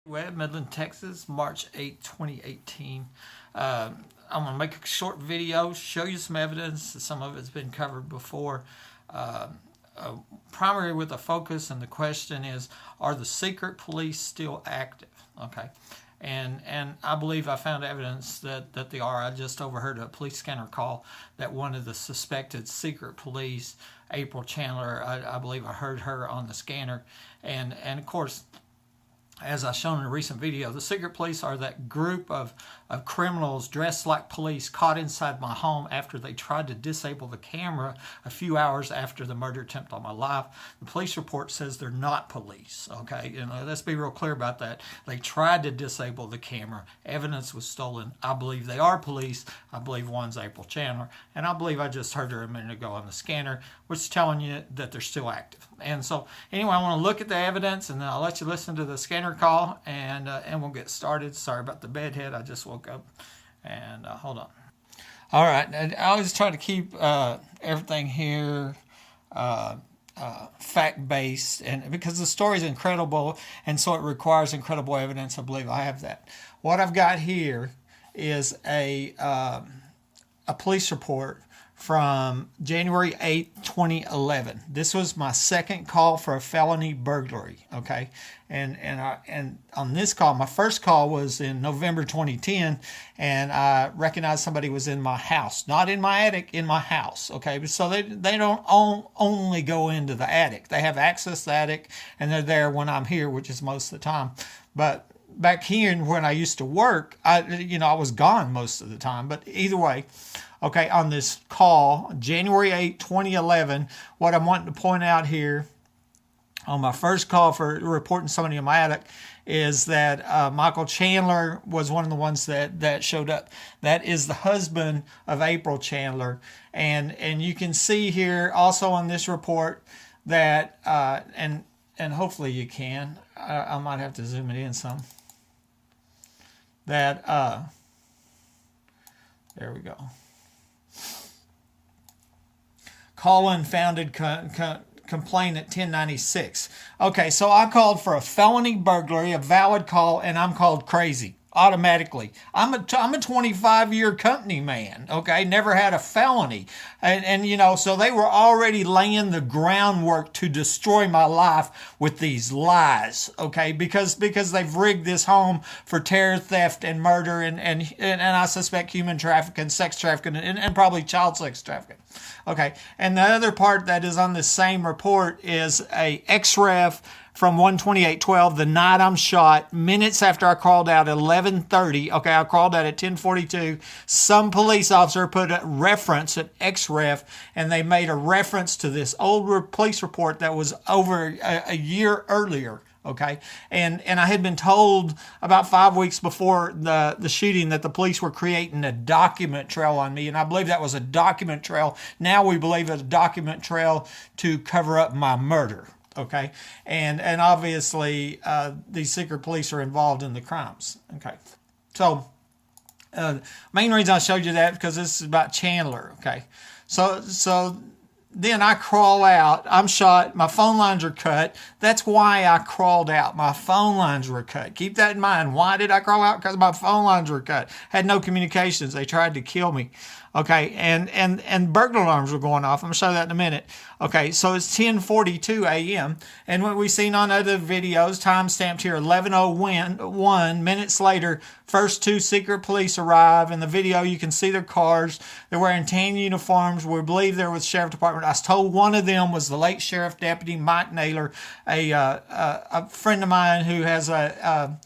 Web, Midland, Texas, March 8, 2018. I'm going to make a short video, show you some evidence. Some of it's been covered before. Uh, Primary with a focus, and the question is, are the secret police still active? Okay. And I believe I found evidence that they are. I just overheard a police scanner call that one of the suspected secret police, April Chandler, I believe I heard her on the scanner. And of course, as I shown in a recent video, the secret police are that group of criminals dressed like police caught inside my home after they tried to disable the camera a few hours after the murder attempt on my life. The police report says they're not police, okay? Let's be real clear about that. They tried to disable the camera. Evidence was stolen. I believe they are police. I believe one's April Chandler. And I believe I just heard her a minute ago on the scanner, which is telling you that they're still active. And so, anyway, I want to look at the evidence, and then I'll let you listen to the scanner call, and we'll get started. Sorry about the bedhead. I just woke up, and hold on. All right. I always try to keep everything here fact-based, and because the story is incredible, and so it requires incredible evidence. I believe I have that. What I've got here is a police report from January 8, 2011. This was my second call for a felony burglary, okay? And on this call, my first call was in November 2010, and I recognized somebody was in my house, not in my attic, in my house, okay? So they don't only go into the attic. They have access to the attic, and they're there when I'm here, which is most of the time. But back here when I used to work, I was gone most of the time. But either way, okay, on this call, January 8, 2011, what I'm wanting to point out here on my first call for reporting somebody in my attic is that Michael Chandler was one of the ones that showed up. That is the husband of April Chandler. And you can see here also on this report that, and hopefully you can, I might have to zoom it in some, that, there we go. Call unfounded complaint at 1096. Okay, so I called for a felony burglary, a valid call, and I'm called crazy automatically. I'm a 25-year company man, okay? Never had a felony. And so they were already laying the groundwork to destroy my life with these lies, okay? Because they've rigged this home for terror, theft, and murder, and I suspect human trafficking, sex trafficking, and probably child sex trafficking. Okay, and the other part that is on this same report is a XREF from 12812, the night I'm shot, minutes after I called out at 11:30. Okay, I called out at 10:42. Some police officer put a reference at XREF, and they made a reference to this old police report that was over a year earlier. Okay, and I had been told about 5 weeks before the shooting that the police were creating a document trail on me, and I believe that was a document trail. Now we believe it's a document trail to cover up my murder. Okay, and obviously these secret police are involved in the crimes. Okay, so main reason I showed you that because this is about Chandler. Okay, so then I crawl out. I'm shot. My phone lines are cut. That's why I crawled out. My phone lines were cut. Keep that in mind. Why did I crawl out? Because my phone lines were cut. Had no communications. They tried to kill me. Okay, and burglar alarms were going off. I'm going to show that in a minute. Okay, so it's 10:42 a.m. And what we've seen on other videos, time stamped here, 11:01 minutes later, first two secret police arrive. In the video, you can see their cars. They're wearing tan uniforms. We believe they're with the Sheriff Department. I was told one of them was the late Sheriff Deputy Mike Naylor, a friend of mine who has a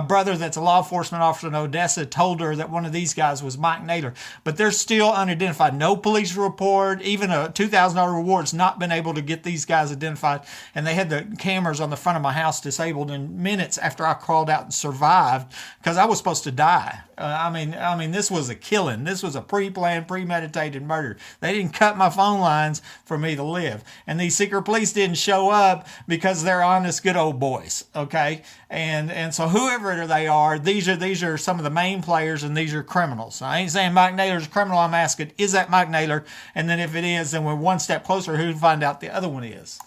brother that's a law enforcement officer in Odessa told her that one of these guys was Mike Naylor. But they're still unidentified. No police report, even a $2,000 reward's not been able to get these guys identified. And they had the cameras on the front of my house disabled in minutes after I crawled out and survived because I was supposed to die. I mean, this was a killing. This was a pre-planned, premeditated murder. They didn't cut my phone lines for me to live. And these secret police didn't show up because they're honest, good old boys, okay? And so whoever they are, these are some of the main players, and these are criminals. I ain't saying Mike Naylor's a criminal. I'm asking, is that Mike Naylor? And then if it is, then we're one step closer who to find out the other one is.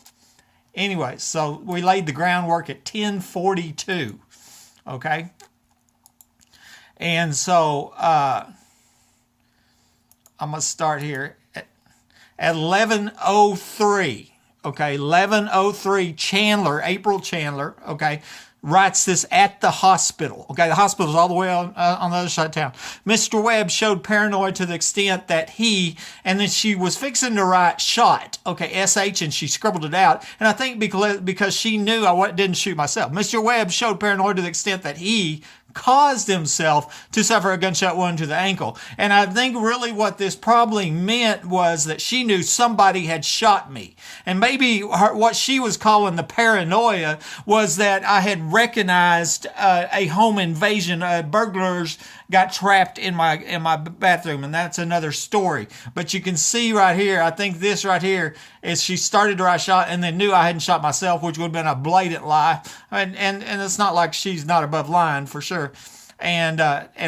Anyway, so we laid the groundwork at 10:42. Okay. And so I'm going to start here at 11:03. Okay, 11:03. Chandler, April Chandler. Okay, writes this at the hospital. Okay, the hospital's all the way on the other side of town. Mr. Webb showed paranoia to the extent that he, and then she was fixing to write shot. Okay, SH, and she scribbled it out. And I think because she knew I didn't shoot myself. Mr. Webb showed paranoia to the extent that he caused himself to suffer a gunshot wound to the ankle. And I think really what this probably meant was that she knew somebody had shot me. And maybe what she was calling the paranoia was that I had recognized a home invasion. Burglars got trapped in my bathroom, and that's another story. But you can see right here, I think this right here is she started to write shot and then knew I hadn't shot myself, which would have been a blatant lie. And it's not like she's not above lying for sure. And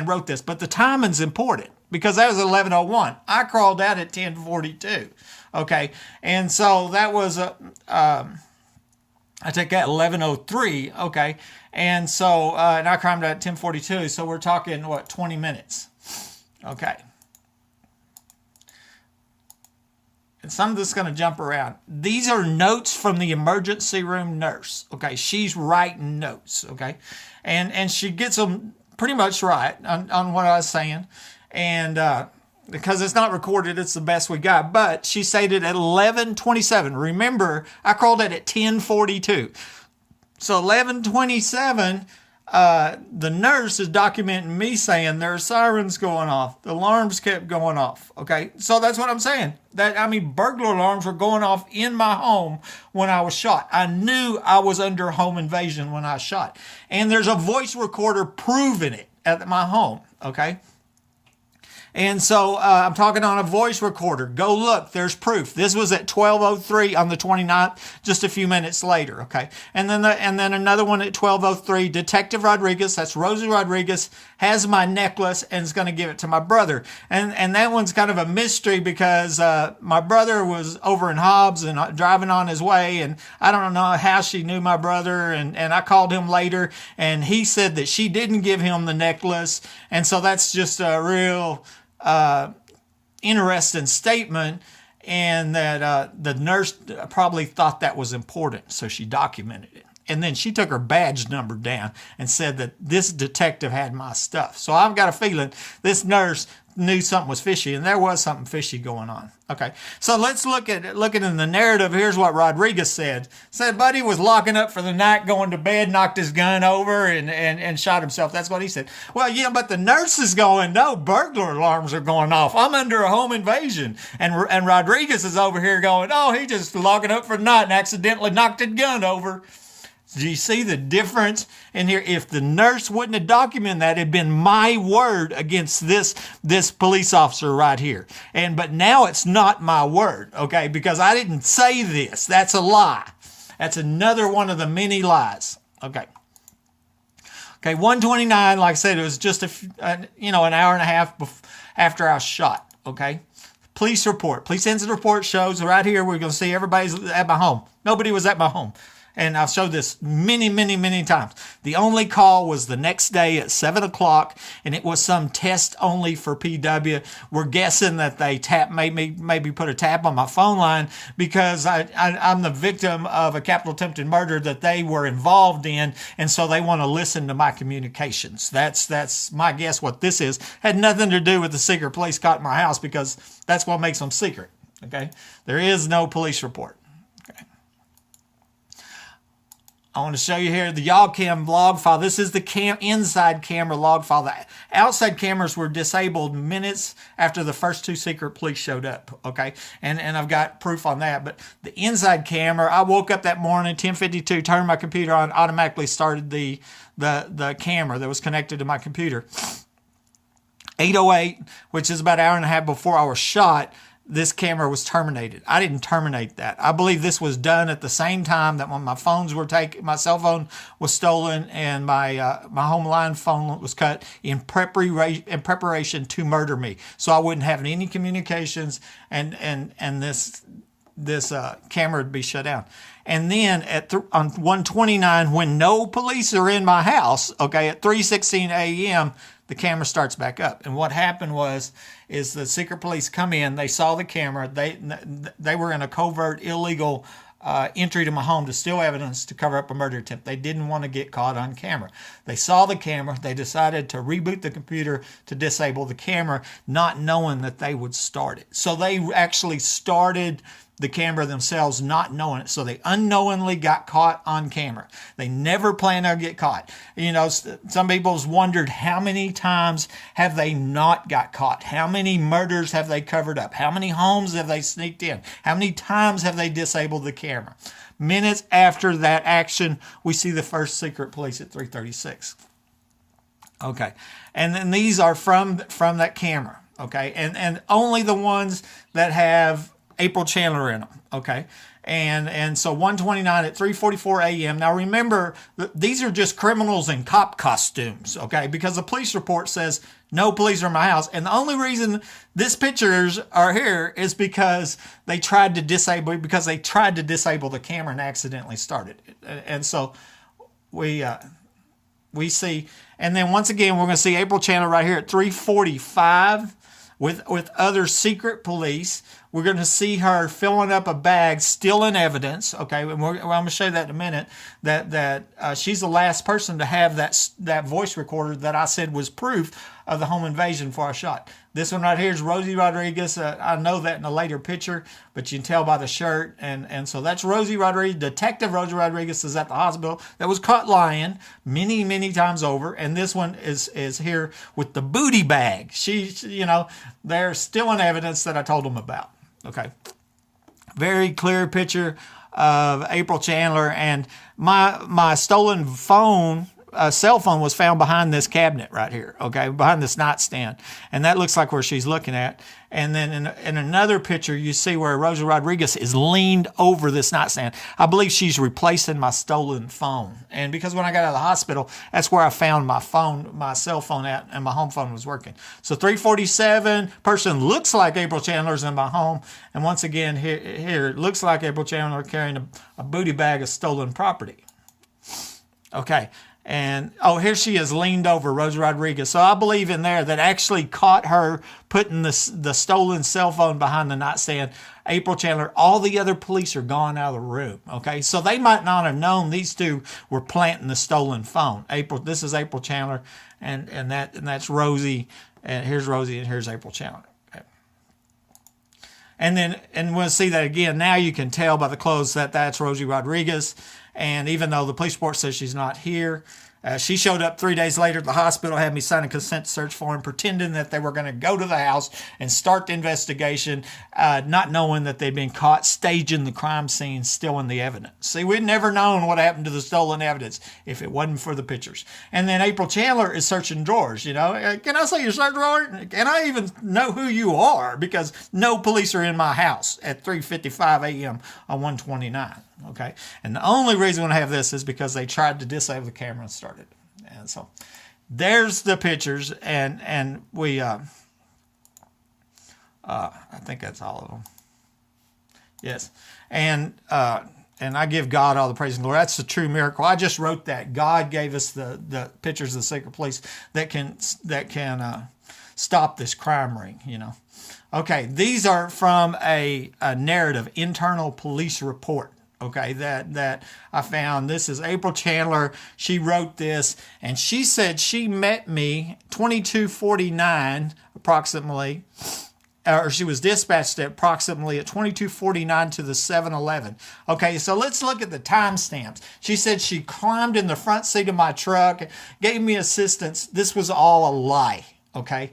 wrote this. But the timing's important because that was 11:01. I crawled out at 10:42. Okay. And so that was I take that 11:03. Okay. And so, and I climbed out at 10:42. So we're talking, 20 minutes. Okay. And some of this is going to jump around. These are notes from the emergency room nurse. Okay. She's writing notes. Okay. And she gets them pretty much right on what I was saying. And, because it's not recorded, it's the best we got. But she stated at 11:27. Remember, I called it at 10:42. So 11:27, the nurse is documenting me saying there are sirens going off. The alarms kept going off. Okay, so that's what I'm saying. Burglar alarms were going off in my home when I was shot. I knew I was under home invasion when I was shot. And there's a voice recorder proving it at my home. Okay. And so I'm talking on a voice recorder. Go look. There's proof. This was at 12:03 on the 29th, just a few minutes later. Okay. And then another one at 12:03. Detective Rodriguez, that's Rosie Rodriguez, has my necklace and is going to give it to my brother. And that one's kind of a mystery because my brother was over in Hobbs and driving on his way. And I don't know how she knew my brother. And I called him later and he said that she didn't give him the necklace. And so that's just a real interesting statement, and that the nurse probably thought that was important, so she documented it. And then she took her badge number down and said that this detective had my stuff. So I've got a feeling this nurse knew something was fishy, and there was something fishy going on. Okay, so let's look at in the narrative. Here's what Rodriguez said. Said Buddy was locking up for the night, going to bed, knocked his gun over, and shot himself. That's what he said. Well, yeah, but the nurse is going, no, burglar alarms are going off. I'm under a home invasion. And Rodriguez is over here going, oh, he just locking up for the night and accidentally knocked his gun over. Do you see the difference in here? If the nurse wouldn't have documented that, it'd been my word against this police officer right here. But now it's not my word, okay? Because I didn't say this. That's a lie. That's another one of the many lies. Okay. Okay, 1:29, like I said, it was just an hour and a half after I was shot, okay? Police incident report shows right here, we're going to see everybody's at my home. Nobody was at my home. And I've showed this many, many, many times. The only call was the next day at 7 o'clock, and it was some test only for PW. We're guessing that they maybe put a tap on my phone line because I'm the victim of a capital attempted murder that they were involved in, and so they want to listen to my communications. That's my guess what this is. Had nothing to do with the secret police caught in my house because that's what makes them secret. Okay, there is no police report. I want to show you here the YawCam log file. This is the inside camera log file. The outside cameras were disabled minutes after the first two secret police showed up, okay? And I've got proof on that. But the inside camera, I woke up that morning, 10:52, turned my computer on, automatically started the camera that was connected to my computer. 8:08, which is about an hour and a half before I was shot, this camera was terminated. I didn't terminate that. I believe this was done at the same time that when my phones were taken, my cell phone was stolen and my home line phone was cut in preparation to murder me. So I wouldn't have any communications and this camera would be shut down. And then on 129, when no police are in my house, okay, at 3:16 a.m., the camera starts back up. And what happened is the secret police come in, they saw the camera, they were in a covert illegal entry to my home to steal evidence to cover up a murder attempt. They didn't want to get caught on camera. They saw the camera. They decided to reboot the computer to disable the camera, not knowing that they would start it. So they actually started the camera themselves, not knowing it. So they unknowingly got caught on camera. They never planned to get caught. You know, some people's wondered how many times have they not got caught? How many murders have they covered up? How many homes have they sneaked in? How many times have they disabled the camera? Minutes after that action, we see the first secret police at 3:36. Okay, and then these are from that camera. Okay, and only the ones that have April Chandler in them, okay? And so 129 at 3:44 a.m. Now remember, these are just criminals in cop costumes, okay? Because the police report says no police are in my house. And the only reason these pictures are here is because they tried to disable the camera and accidentally started it. And so we see, and then once again, we're going to see April Chandler right here at 3:45 with other secret police. We're going to see her filling up a bag, stealing evidence. Okay, and I'm going to show you that in a minute. That she's the last person to have that voice recorder that I said was proof of the home invasion before I shot. This one right here is Rosie Rodriguez. I know that in a later picture, but you can tell by the shirt. And so that's Rosie Rodriguez. Detective Rosie Rodriguez is at the hospital that was caught lying many, many times over. And this one is here with the booty bag. They're stealing evidence that I told them about. Okay. Very clear picture of April Chandler. And my stolen phone, cell phone, was found behind this cabinet right here, okay, behind this nightstand. And that looks like where she's looking at. And then in another picture, you see where Rosa Rodriguez is leaned over this nightstand. I believe she's replacing my stolen phone. And because when I got out of the hospital, that's where I found my cell phone at, and my home phone was working. So 3:47, person looks like April Chandler's in my home. And once again, here it looks like April Chandler carrying a booty bag of stolen property. Okay. And, here she is leaned over, Rosa Rodriguez. So I believe in there that actually caught her putting the stolen cell phone behind the nightstand. April Chandler, all the other police are gone out of the room, okay? So they might not have known these two were planting the stolen phone. This is April Chandler, and that's Rosie. And here's Rosie, and here's April Chandler. Okay. And we'll see that again. Now you can tell by the clothes that that's Rosie Rodriguez. And even though the police report says she's not here, she showed up 3 days later at the hospital, had me sign a consent search form, pretending that they were going to go to the house and start the investigation, not knowing that they'd been caught staging the crime scene, stealing the evidence. See, we'd never known what happened to the stolen evidence if it wasn't for the pictures. And then April Chandler is searching drawers, Can I say your search drawer? Can I even know who you are? Because no police are in my house at 3:55 a.m. on 129. Okay, and the only reason I have this is because they tried to disable the camera and started. And so there's the pictures, and we I think that's all of them. Yes, and I give God all the praise and glory. That's a true miracle. I just wrote that God gave us the pictures of the secret police that can stop this crime ring. Okay, these are from a narrative, internal police report. Okay, that I found. This is April Chandler. She wrote this, and she said she met me 22:49 approximately, or she was dispatched at approximately at 22:49 to the 7-Eleven. Okay, so let's look at the timestamps. She said she climbed in the front seat of my truck, gave me assistance. This was all a lie. Okay.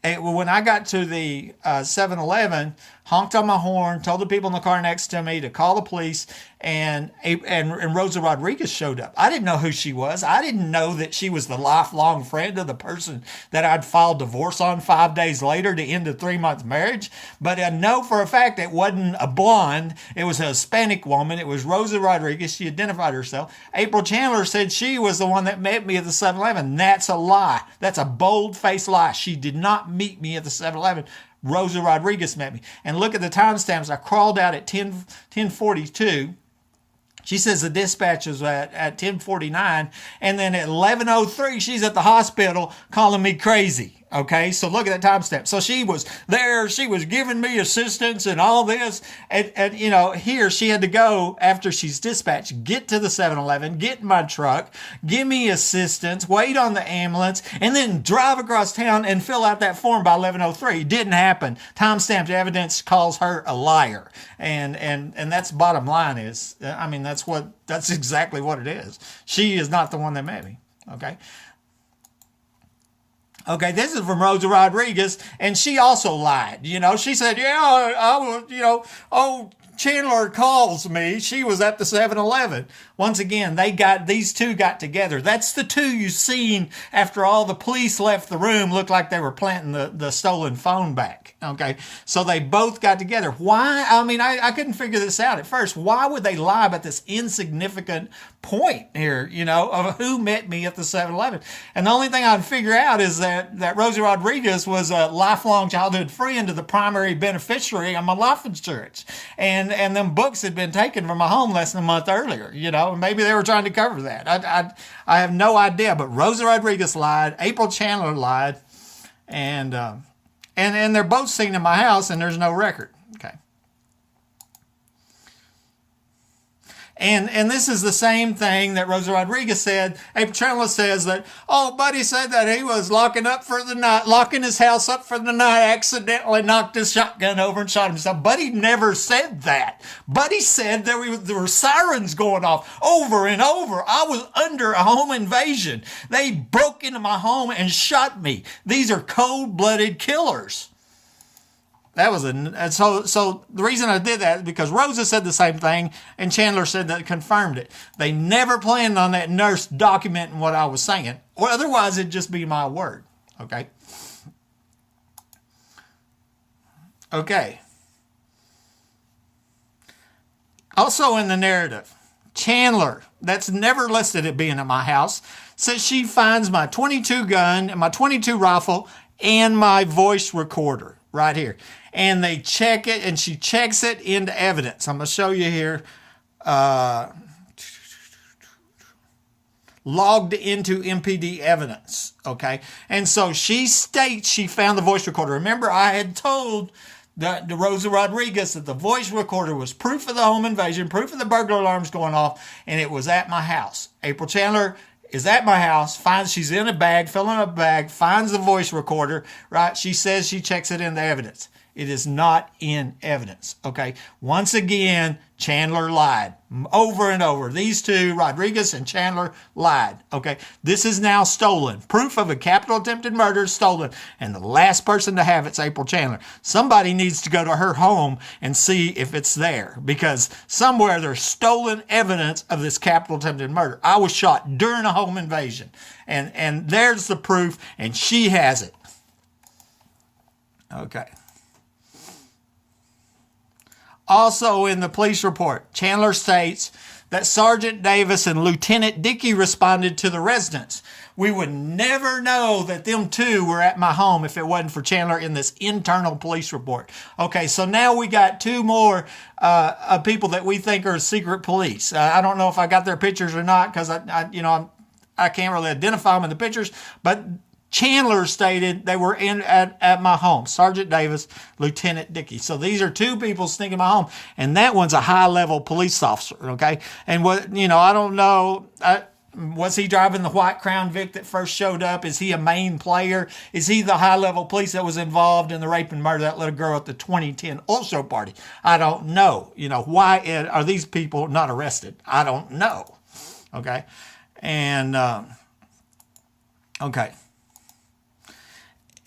When I got to the 7-Eleven, honked on my horn, told the people in the car next to me to call the police, and Rosa Rodriguez showed up. I didn't know who she was. I didn't know that she was the lifelong friend of the person that I'd filed divorce on 5 days later to end a 3-month marriage. But I know for a fact it wasn't a blonde. It was a Hispanic woman. It was Rosa Rodriguez. She identified herself. April Chandler said she was the one that met me at the 7-Eleven. That's a lie. That's a bold-faced lie. She did not meet me at the 7-Eleven. Rosa Rodriguez met me. And look at the timestamps. I crawled out at 10:42. She says the dispatch was at 10:49, and then at 11:03, she's at the hospital calling me crazy. Okay, so look at that timestamp. So she was there, she was giving me assistance and all this. And here she had to go after she's dispatched, get to the 7-Eleven, get in my truck, give me assistance, wait on the ambulance, and then drive across town and fill out that form by 11:03. Didn't happen. Timestamped evidence calls her a liar. And that's bottom line is, that's exactly what it is. She is not the one that met me. Okay. Okay, this is from Rosa Rodriguez, and she also lied. She said, yeah, I was, Chandler calls me. She was at the 7-Eleven. Once again, these two got together. That's the two you seen after all the police left the room, looked like they were planting the stolen phone back. Okay, so they both got together. Why? I couldn't figure this out at first. Why would they lie about this insignificant point here, of who met me at the 7-Eleven? And the only thing I could figure out is that Rosa Rodriguez was a lifelong childhood friend of the primary beneficiary of my life insurance. And them books had been taken from my home less than a month earlier, maybe they were trying to cover that. I have no idea, but Rosa Rodriguez lied, April Chandler lied, and they're both seen in my house, and there's no record. Okay. And this is the same thing that Rosa Rodriguez said. April Chandler says that, Buddy said that he was locking his house up for the night, accidentally knocked his shotgun over and shot himself. Buddy never said that. Buddy said there were sirens going off over and over. I was under a home invasion. They broke into my home and shot me. These are cold-blooded killers. That was so the reason I did that is because Rosa said the same thing and Chandler said that confirmed it. They never planned on that nurse documenting what I was saying, or otherwise it'd just be my word. Okay. Okay. Also in the narrative, Chandler, that's never listed at being at my house, says she finds my .22 gun and my .22 rifle and my voice recorder right here. And they check it, and she checks it into evidence. I'm going to show you here. Logged into MPD evidence, okay? And so she states she found the voice recorder. Remember, I had told the Rosa Rodriguez that the voice recorder was proof of the home invasion, proof of the burglar alarms going off, and it was at my house. April Chandler is at my house, finds she's in a bag, filling a bag, finds the voice recorder, right? She says she checks it into evidence. It is not in evidence, okay? Once again, Chandler lied over and over. These two, Rodriguez and Chandler, lied, okay? This is now stolen. Proof of a capital attempted murder is stolen, and the last person to have it's April Chandler. Somebody needs to go to her home and see if it's there, because somewhere there's stolen evidence of this capital attempted murder. I was shot during a home invasion, and there's the proof, and she has it. Okay. Also in the police report, Chandler states that Sergeant Davis and Lieutenant Dickey responded to the residents. We would never know that them two were at my home if it wasn't for Chandler in this internal police report. Okay, so now we got two more people that we think are secret police. I don't know if I got their pictures or not because I can't really identify them in the pictures, but Chandler stated they were at my home. Sergeant Davis, Lieutenant Dickey. So these are two people sneaking my home, and that one's a high-level police officer. Okay, and I don't know. Was he driving the white Crown Vic that first showed up? Is he a main player? Is he the high-level police that was involved in the rape and murder of that little girl at the 2010 Ulster party? I don't know. Why are these people not arrested? I don't know. Okay, and okay.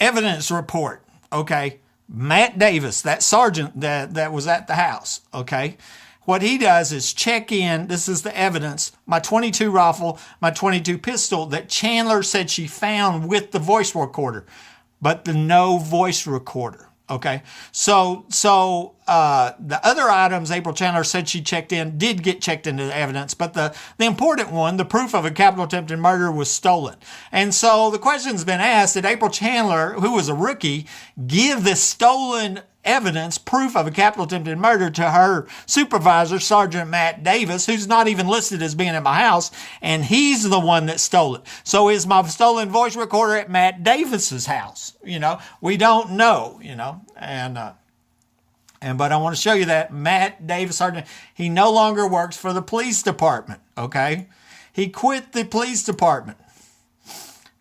Evidence report, okay? Matt Davis, that sergeant that was at the house, okay? What he does is check in, this is the evidence, my .22 rifle, my .22 pistol that Chandler said she found with the voice recorder, but no voice recorder, Okay, so the other items April Chandler said she checked in did get checked into the evidence, but the important one, the proof of a capital attempted murder, was stolen. And so the question's been asked: did April Chandler, who was a rookie, give this stolen evidence, proof of a capital attempted murder, to her supervisor, Sergeant Matt Davis, who's not even listed as being at my house, and he's the one that stole it. So is my stolen voice recorder at Matt Davis's house? We don't know, but I want to show you that Matt Davis, Sergeant, he no longer works for the police department, okay? He quit the police department.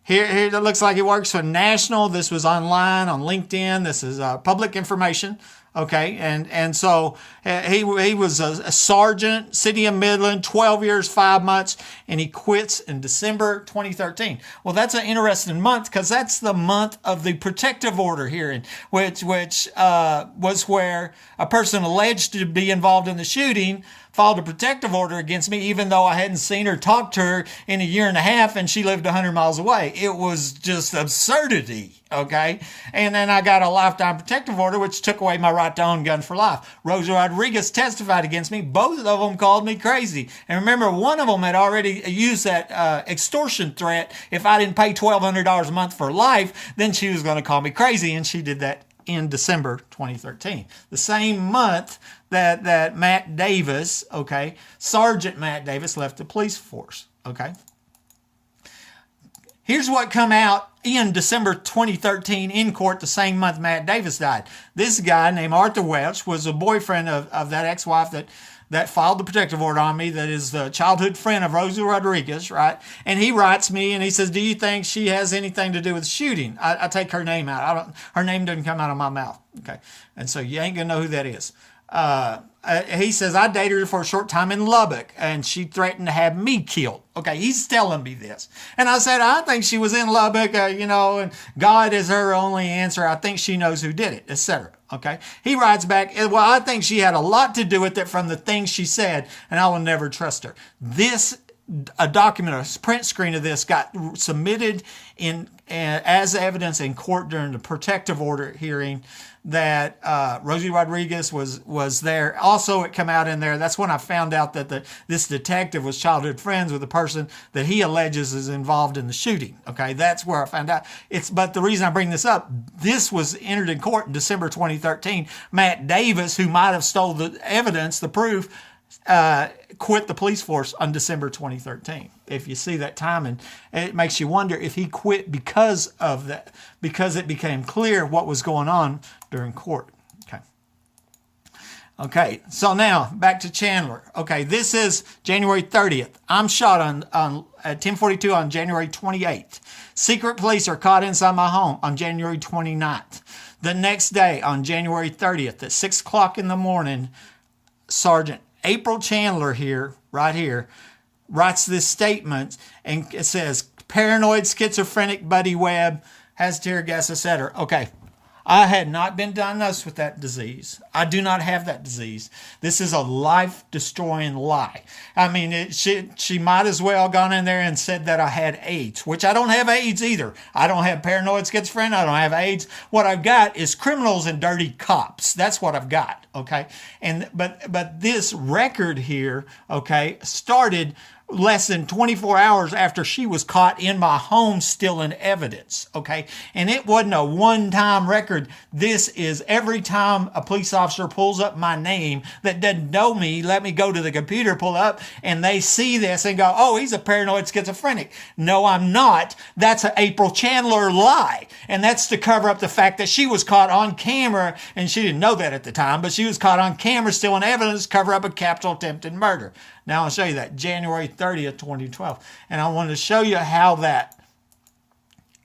Here it looks like he works for National. This was online on LinkedIn. This is public information. Okay, and so he was a sergeant, city of Midland, 12 years, 5 months, and he quits in December 2013. Well, that's an interesting month because that's the month of the protective order hearing, which was where a person alleged to be involved in the shooting filed a protective order against me, even though I hadn't seen her, talked to her in a year and a half, and she lived 100 miles away. It was just absurdity, okay? And then I got a lifetime protective order, which took away my right to own gun for life. Rosa Rodriguez testified against me. Both of them called me crazy. And remember, one of them had already used that extortion threat. If I didn't pay $1,200 a month for life, then she was going to call me crazy, and she did that in December 2013. The same month that Matt Davis, okay, Sergeant Matt Davis left the police force, okay. Here's what come out in December 2013 in court, the same month Matt Davis died. This guy named Arthur Welch was a boyfriend of that ex-wife that filed the protective order on me, that is the childhood friend of Rosa Rodriguez, right? And he writes me and he says, do you think she has anything to do with the shooting? I take her name out. Her name doesn't come out of my mouth, okay? And so you ain't gonna know who that is. He says, I dated her for a short time in Lubbock and she threatened to have me killed. Okay, he's telling me this. And I said, I think she was in Lubbock, and God is her only answer. I think she knows who did it, etc. Okay, he writes back, well, I think she had a lot to do with it from the things she said, and I will never trust her. A document, a print screen of this got submitted as evidence in court during the protective order hearing that Rosie Rodriguez was there. Also, it came out in there. That's when I found out that this detective was childhood friends with the person that he alleges is involved in the shooting. Okay, that's where I found out. But the reason I bring this up, this was entered in court in December 2013. Matt Davis, who might have stole the evidence, the proof, quit the police force on December 2013. If you see that timing, it makes you wonder if he quit because of that, because it became clear what was going on during court. Okay, so now back to Chandler. Okay, this is January 30th. I'm shot at 10:42 on January 28th. Secret police are caught inside my home on January 29th. The next day, on January 30th, at 6 o'clock in the morning, Sergeant April Chandler right here, writes this statement, and it says, paranoid schizophrenic Buddy Webb, has tear gas, etc. Okay, I had not been diagnosed with that disease. I do not have that disease. This is a life-destroying lie. I mean, she might as well have gone in there and said that I had AIDS, which I don't have AIDS either. I don't have paranoid schizophrenia. I don't have AIDS. What I've got is criminals and dirty cops. That's what I've got, okay? But this record here, okay, started less than 24 hours after she was caught in my home stealing evidence, okay? And it wasn't a one-time record. This is every time a police officer pulls up my name that doesn't know me, let me go to the computer, pull up, and they see this and go, oh, he's a paranoid schizophrenic. No, I'm not. That's an April Chandler lie. And that's to cover up the fact that she was caught on camera, and she didn't know that at the time, but she was caught on camera stealing evidence to cover up a capital attempted murder. Now I'll show you that, January 30th, 2012. And I want to show you how that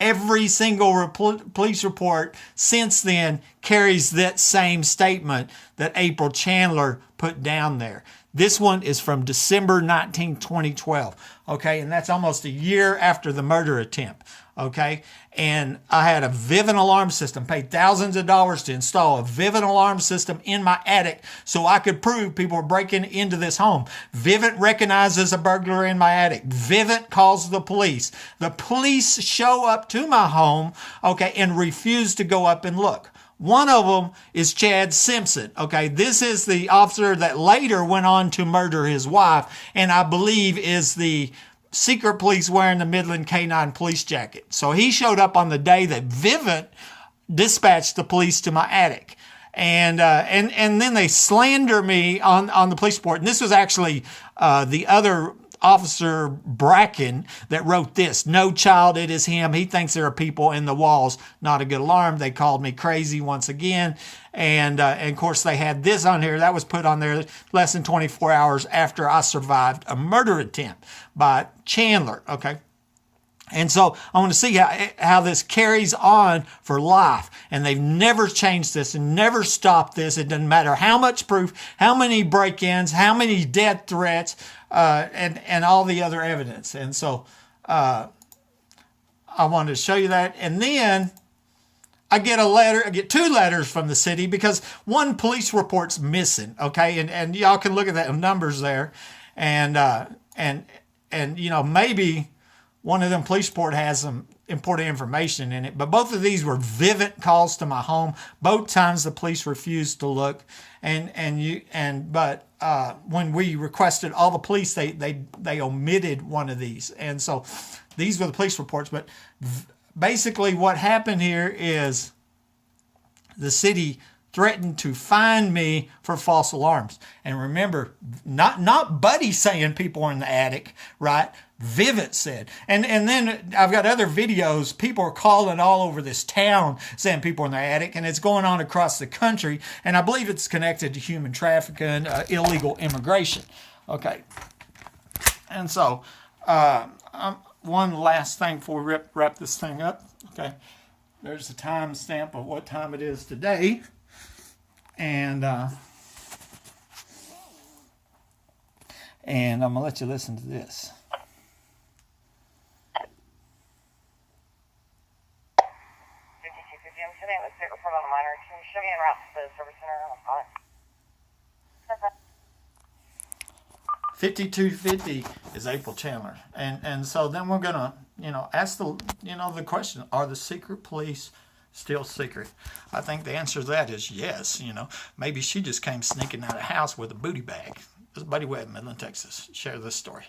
every single police report since then carries that same statement that April Chandler put down there. This one is from December 19, 2012. Okay, and that's almost a year after the murder attempt. Okay, and I had a Vivint alarm system, paid thousands of dollars to install a Vivint alarm system in my attic so I could prove people were breaking into this home. Vivint recognizes a burglar in my attic. Vivint calls the police. The police show up to my home, okay, and refuse to go up and look. One of them is Chad Simpson. Okay, this is the officer that later went on to murder his wife, and I believe is the secret police wearing the Midland K9 police jacket. So he showed up on the day that Vivint dispatched the police to my attic. And then they slander me on the police report. And this was actually the other officer, Bracken, that wrote this. No child, it is him. He thinks there are people in the walls. Not a good alarm. They called me crazy once again. And of course, they had this on here. That was put on there less than 24 hours after I survived a murder attempt by Chandler. Okay. And so I want to see how this carries on for life. And they've never changed this and never stopped this. It doesn't matter how much proof, how many break-ins, how many death threats, and all the other evidence. And so I wanted to show you that. And then I get a letter, I get 2 letters from the city because one police report's missing. Okay. And y'all can look at that numbers there. And you know, maybe one of them police report has some important information in it, but both of these were Vivint calls to my home. Both times the police refused to look, but when we requested all the police, they omitted one of these, and so these were the police reports. But basically, what happened here is the city threatened to fine me for false alarms. And remember, not Buddy saying people are in the attic, right? Vivint said. And then I've got other videos. People are calling all over this town saying people are in the attic, and it's going on across the country. And I believe it's connected to human trafficking, illegal immigration. Okay. And so, one last thing before we wrap this thing up. Okay. There's the time stamp of what time it is today. And I'm going to let you listen to this. Report on a minor. Can you show me en route to the service center? I'll call it. 5250 is April Chandler. And so then we're going to, ask the question, are the secret police still secret? I think the answer to that is yes. Maybe she just came sneaking out of the house with a booty bag. This is Buddy Webb, Midland, Texas. Share this story.